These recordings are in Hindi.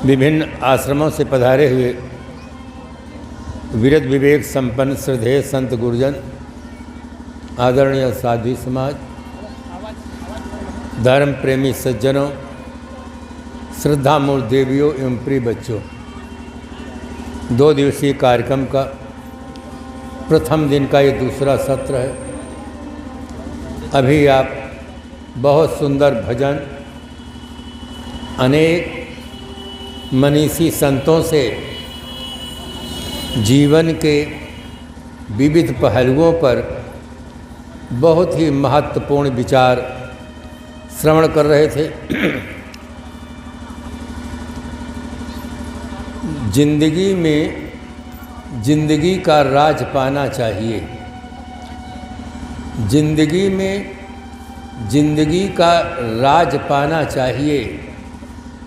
विभिन्न आश्रमों से पधारे हुए विरत विवेक संपन्न श्रद्धेय संत गुरुजन, आदरणीय साध्वी समाज, धर्म प्रेमी सज्जनों, श्रद्धामूर्त देवियों एवं प्रिय बच्चों, 2 दिवसीय कार्यक्रम का प्रथम दिन का ये दूसरा सत्र है। अभी आप बहुत सुंदर भजन, अनेक मनीषी संतों से जीवन के विविध पहलुओं पर बहुत ही महत्वपूर्ण विचार श्रवण कर रहे थे। जिंदगी में जिंदगी का राज पाना चाहिए। जिंदगी में जिंदगी का राज पाना चाहिए।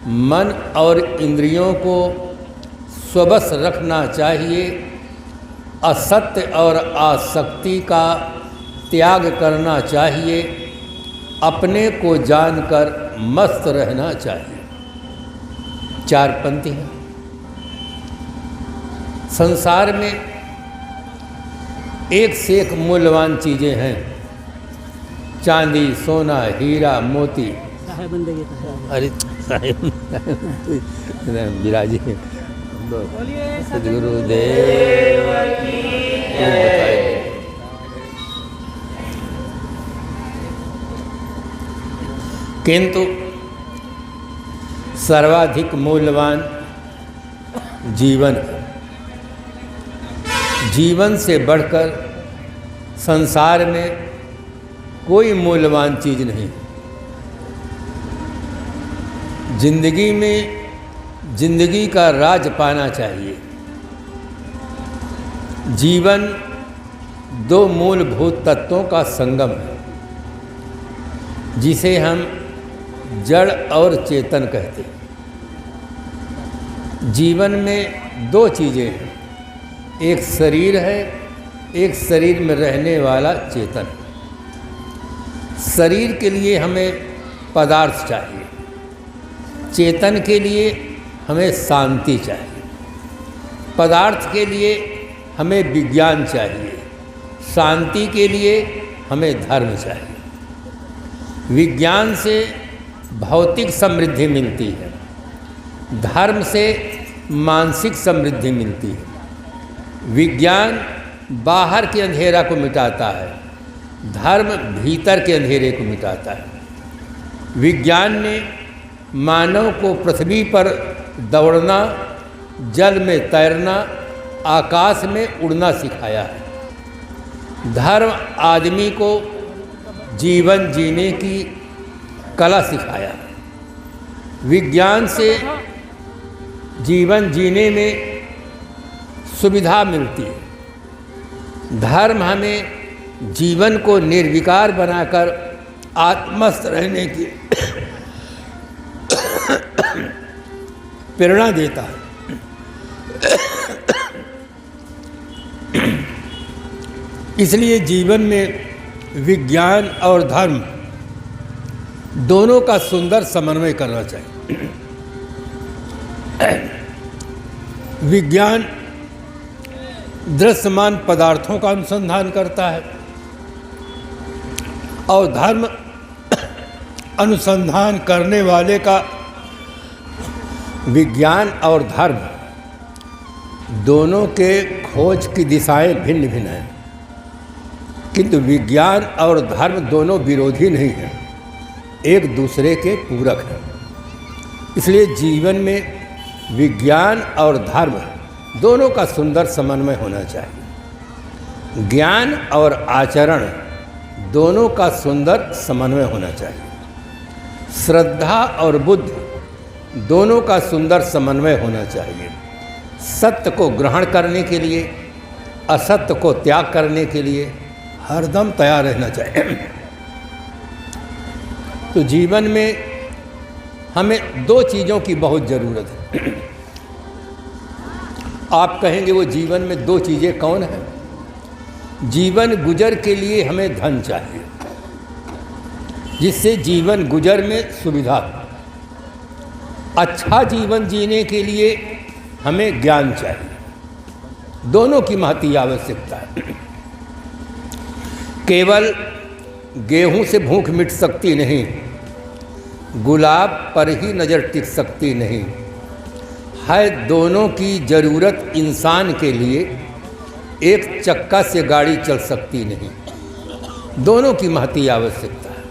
मन और इंद्रियों को स्वबस रखना चाहिए। असत्य और आसक्ति का त्याग करना चाहिए। अपने को जानकर मस्त रहना चाहिए। 4 पंक्ति हैं। संसार में एक से एक मूल्यवान चीज़ें हैं। चांदी, सोना, हीरा, मोती। अरे विराजी सदगुरुदेव की। किंतु सर्वाधिक मूल्यवान जीवन, जीवन से बढ़कर संसार में कोई मूल्यवान चीज़ नहीं। जिंदगी में जिंदगी का राज पाना चाहिए। जीवन 2 मूलभूत तत्वों का संगम है, जिसे हम जड़ और चेतन कहते हैं। जीवन में 2 चीज़ें हैं, एक शरीर है, एक शरीर में रहने वाला चेतन। शरीर के लिए हमें पदार्थ चाहिए, चेतन के लिए हमें शांति चाहिए। पदार्थ के लिए हमें विज्ञान चाहिए, शांति के लिए हमें धर्म चाहिए। विज्ञान से भौतिक समृद्धि मिलती है, धर्म से मानसिक समृद्धि मिलती है। विज्ञान बाहर के अंधेरा को मिटाता है, धर्म भीतर के अंधेरे को मिटाता है। विज्ञान ने मानव को पृथ्वी पर दौड़ना, जल में तैरना, आकाश में उड़ना सिखाया है। धर्म आदमी को जीवन जीने की कला सिखाया है। विज्ञान से जीवन जीने में सुविधा मिलती है। धर्म हमें जीवन को निर्विकार बनाकर आत्मस्थ रहने की प्रेरणा देता है। इसलिए जीवन में विज्ञान और धर्म दोनों का सुंदर समन्वय करना चाहिए। विज्ञान दृश्यमान पदार्थों का अनुसंधान करता है और धर्म अनुसंधान करने वाले का। विज्ञान और धर्म दोनों के खोज की दिशाएं भिन्न भिन्न हैं, किंतु विज्ञान और धर्म दोनों विरोधी नहीं हैं, एक दूसरे के पूरक हैं। इसलिए जीवन में विज्ञान और धर्म दोनों का सुंदर समन्वय होना चाहिए। ज्ञान और आचरण दोनों का सुंदर समन्वय होना चाहिए। श्रद्धा और बुद्धि दोनों का सुंदर समन्वय होना चाहिए। सत्य को ग्रहण करने के लिए, असत्य को त्याग करने के लिए हरदम तैयार रहना चाहिए। तो जीवन में हमें 2 चीज़ों की बहुत ज़रूरत है। आप कहेंगे वो जीवन में 2 चीज़ें कौन हैं? जीवन गुजर के लिए हमें धन चाहिए, जिससे जीवन गुजर में सुविधा हो। अच्छा जीवन जीने के लिए हमें ज्ञान चाहिए, दोनों की महती आवश्यकता है। केवल गेहूं से भूख मिट सकती नहीं, गुलाब पर ही नज़र टिक सकती नहीं है। दोनों की ज़रूरत इंसान के लिए, एक चक्का से गाड़ी चल सकती नहीं, दोनों की महती आवश्यकता है।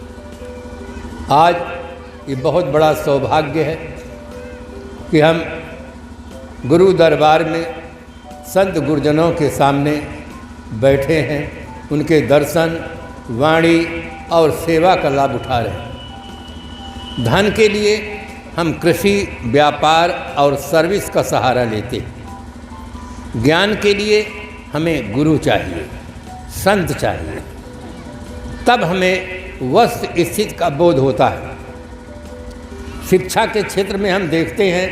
आज ये बहुत बड़ा सौभाग्य है कि हम गुरु दरबार में संत गुरुजनों के सामने बैठे हैं, उनके दर्शन, वाणी और सेवा का लाभ उठा रहे हैं। धन के लिए हम कृषि, व्यापार और सर्विस का सहारा लेते हैं। ज्ञान के लिए हमें गुरु चाहिए, संत चाहिए, तब हमें वस्तु स्थिति का बोध होता है। शिक्षा के क्षेत्र में हम देखते हैं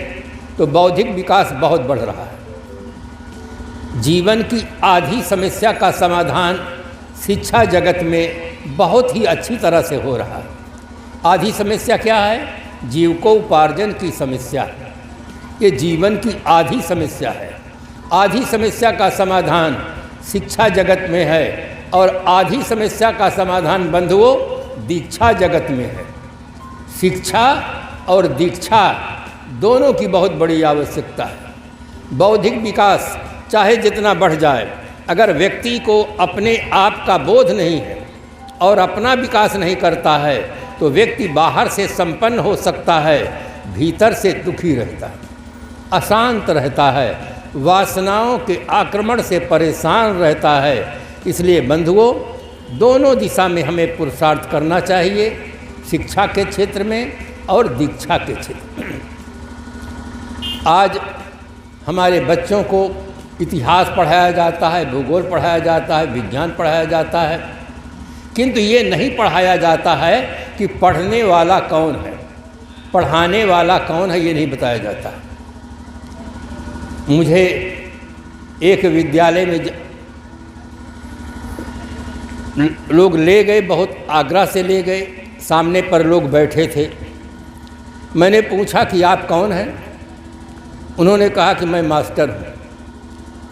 तो बौद्धिक विकास बहुत बढ़ रहा है। जीवन की आधी समस्या का समाधान शिक्षा जगत में बहुत ही अच्छी तरह से हो रहा है। आधी समस्या क्या है? जीविकोपार्जन की समस्या है। ये जीवन की आधी समस्या है। आधी समस्या का समाधान शिक्षा जगत में है और आधी समस्या का समाधान बंधुओं दीक्षा जगत में है। शिक्षा और दीक्षा दोनों की बहुत बड़ी आवश्यकता है। बौद्धिक विकास चाहे जितना बढ़ जाए, अगर व्यक्ति को अपने आप का बोध नहीं है और अपना विकास नहीं करता है तो व्यक्ति बाहर से संपन्न हो सकता है, भीतर से दुखी रहता है, अशांत रहता है, वासनाओं के आक्रमण से परेशान रहता है। इसलिए बंधुओं, दोनों दिशा में हमें पुरुषार्थ करना चाहिए, शिक्षा के क्षेत्र में और दीक्षा के क्षेत्र में। आज हमारे बच्चों को इतिहास पढ़ाया जाता है, भूगोल पढ़ाया जाता है, विज्ञान पढ़ाया जाता है, किंतु ये नहीं पढ़ाया जाता है कि पढ़ने वाला कौन है, पढ़ाने वाला कौन है, ये नहीं बताया जाता। मुझे एक विद्यालय में लोग ले गए, बहुत आग्रह से ले गए, सामने पर लोग बैठे थे। मैंने पूछा कि आप कौन हैं? उन्होंने कहा कि मैं मास्टर हूँ।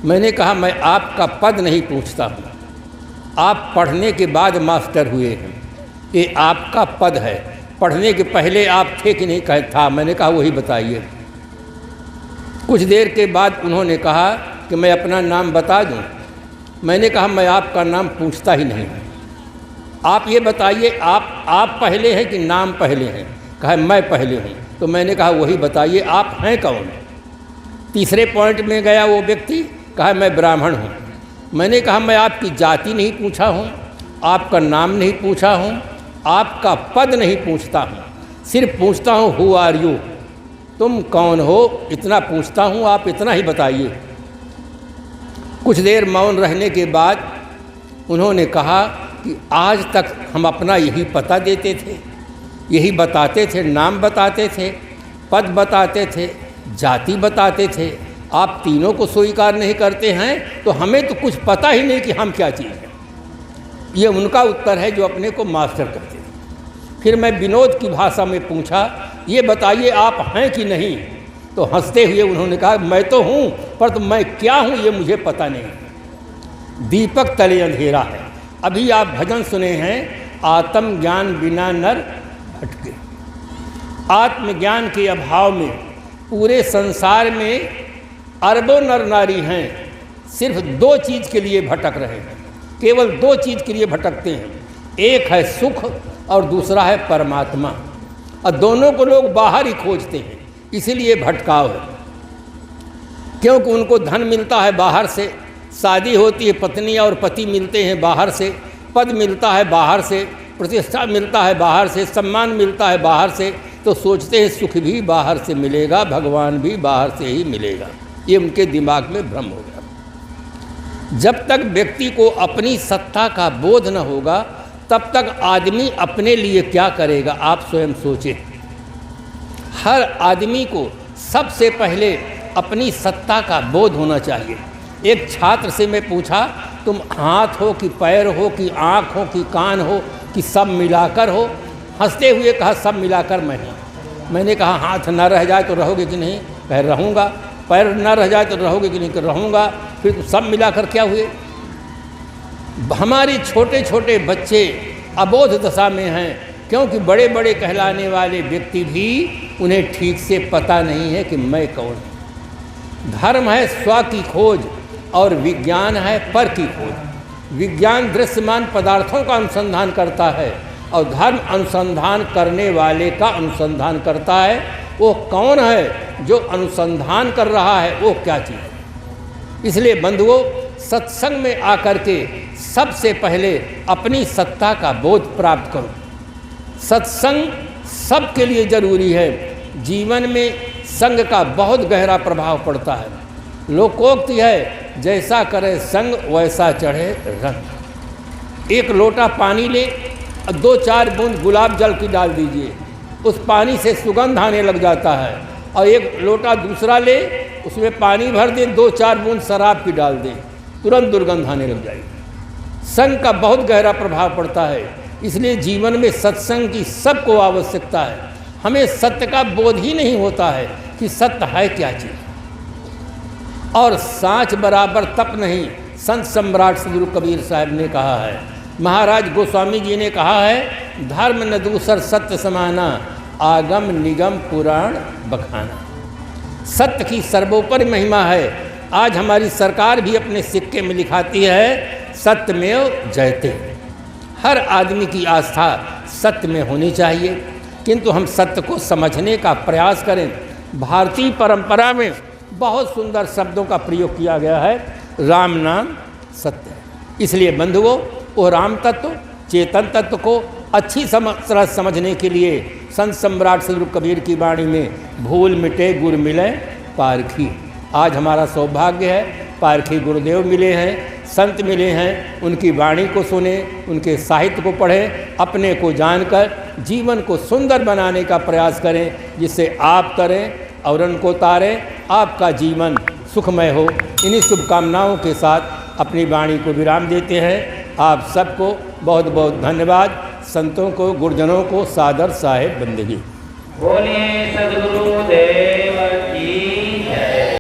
मैंने कहा मैं आपका पद नहीं पूछता हूँ, आप पढ़ने के बाद मास्टर हुए हैं, ये आपका पद है, पढ़ने के पहले आप थे कि नहीं? कहा था। मैंने कहा वही बताइए। कुछ देर के बाद उन्होंने कहा कि मैं अपना नाम बता दूं। मैंने कहा मैं आपका नाम पूछता ही नहीं हूँ, आप ये बताइए आप पहले हैं कि नाम पहले हैं? कहा मैं पहले हूँ। तो मैंने कहा वही बताइए, आप हैं कौन? तीसरे पॉइंट में गया वो व्यक्ति, कहा मैं ब्राह्मण हूँ। मैंने कहा मैं आपकी जाति नहीं पूछा हूँ, आपका नाम नहीं पूछा हूँ, आपका पद नहीं पूछता हूँ, सिर्फ पूछता हूँ हु आर यू, तुम कौन हो, इतना पूछता हूँ, आप इतना ही बताइए। कुछ देर मौन रहने के बाद उन्होंने कहा कि आज तक हम अपना यही पता देते थे, यही बताते थे, नाम बताते थे, पद बताते थे, जाति बताते थे, आप तीनों को स्वीकार नहीं करते हैं तो हमें तो कुछ पता ही नहीं कि हम क्या चीज़ हैं। ये उनका उत्तर है जो अपने को मास्टर कहते थे। फिर मैं विनोद की भाषा में पूछा, ये बताइए आप हैं कि नहीं? तो हंसते हुए उन्होंने कहा मैं तो हूँ, पर तो मैं क्या हूँ ये मुझे पता नहीं। दीपक तले अंधेरा है। अभी आप भजन सुने हैं, आत्मज्ञान बिना नर भटके। आत्मज्ञान के अभाव में पूरे संसार में अरबों नर नारी हैं, सिर्फ दो चीज़ के लिए भटक रहे हैं, केवल दो चीज़ के लिए भटकते हैं। एक है सुख और दूसरा है परमात्मा, और दोनों को लोग बाहर ही खोजते हैं, इसीलिए भटकाव है। क्योंकि उनको धन मिलता है बाहर से, शादी होती है, पत्नी और पति मिलते हैं बाहर से, पद मिलता है बाहर से, प्रतिष्ठा मिलता है बाहर से, सम्मान मिलता है बाहर से, तो सोचते हैं सुख भी बाहर से मिलेगा, भगवान भी बाहर से ही मिलेगा। ये उनके दिमाग में भ्रम हो गया। जब तक व्यक्ति को अपनी सत्ता का बोध न होगा तब तक आदमी अपने लिए क्या करेगा, आप स्वयं सोचें। हर आदमी को सबसे पहले अपनी सत्ता का बोध होना चाहिए। एक छात्र से मैं पूछा, तुम हाथ हो कि पैर हो कि आँख हो कि कान हो कि सब मिलाकर हो? हंसते हुए कहा सब मिलाकर मैं हूँ। मैंने कहा हाथ न रह जाए तो रहोगे कि नहीं? कह रहूँगा। पैर न रह जाए तो रहोगे कि नहीं? कर रहूँगा। फिर तो सब मिलाकर क्या हुए? हमारे छोटे छोटे बच्चे अबोध दशा में हैं, क्योंकि बड़े बड़े कहलाने वाले व्यक्ति भी उन्हें ठीक से पता नहीं है कि मैं कौन हूँ। धर्म है स्व की खोज और विज्ञान है पर की खोज। विज्ञान दृश्यमान पदार्थों का अनुसंधान करता है और धर्म अनुसंधान करने वाले का अनुसंधान करता है। वो कौन है जो अनुसंधान कर रहा है, वो क्या चीज़ है। इसलिए बंधुओं, सत्संग में आकर के सबसे पहले अपनी सत्ता का बोध प्राप्त करो। सत्संग सबके लिए जरूरी है। जीवन में संग का बहुत गहरा प्रभाव पड़ता है। लोकोक्ति है, जैसा करे संग वैसा चढ़े रंग। एक लोटा पानी ले, 2-4 बूंद गुलाब जल की डाल दीजिए, उस पानी से सुगंध आने लग जाता है। और एक लोटा दूसरा ले, उसमें पानी भर दे, 2-4 बूंद शराब की डाल दें, तुरंत दुर्गंध आने लग जाएगी। संग का बहुत गहरा प्रभाव पड़ता है। इसलिए जीवन में सत्संग की सबको आवश्यकता है। हमें सत्य का बोध ही नहीं होता है कि सत्य है क्या चीज़। और सांच बराबर तप नहीं, संत सम्राट श्री गुरु कबीर साहब ने कहा है। महाराज गोस्वामी जी ने कहा है, धर्म न दूसर सत्य समाना, आगम निगम पुराण बखाना। सत्य की सर्वोपरि महिमा है। आज हमारी सरकार भी अपने सिक्के में लिखाती है, सत्यमेव जयते। हर आदमी की आस्था सत्य में होनी चाहिए, किंतु हम सत्य को समझने का प्रयास करें। भारतीय परंपरा में बहुत सुंदर शब्दों का प्रयोग किया गया है। राम नाम सत्य है। इसलिए बंधुओं, वो राम तत्व, चेतन तत्व को अच्छी तरह समझने के लिए संत सम्राट श्री गुरु कबीर की वाणी में भूल मिटे गुर मिले पारखी। आज हमारा सौभाग्य है, पारखी गुरुदेव मिले हैं, संत मिले हैं। उनकी वाणी को सुने, उनके साहित्य को पढ़ें, अपने को जानकर जीवन को सुंदर बनाने का प्रयास करें, जिससे आप करें और उनको तारें, आपका जीवन सुखमय हो। इन्हीं शुभकामनाओं के साथ अपनी वाणी को विराम देते हैं। आप सबको बहुत बहुत धन्यवाद। संतों को, गुरुजनों को सादर साहेब बंदगी। बोलिए सद्गुरुदेव।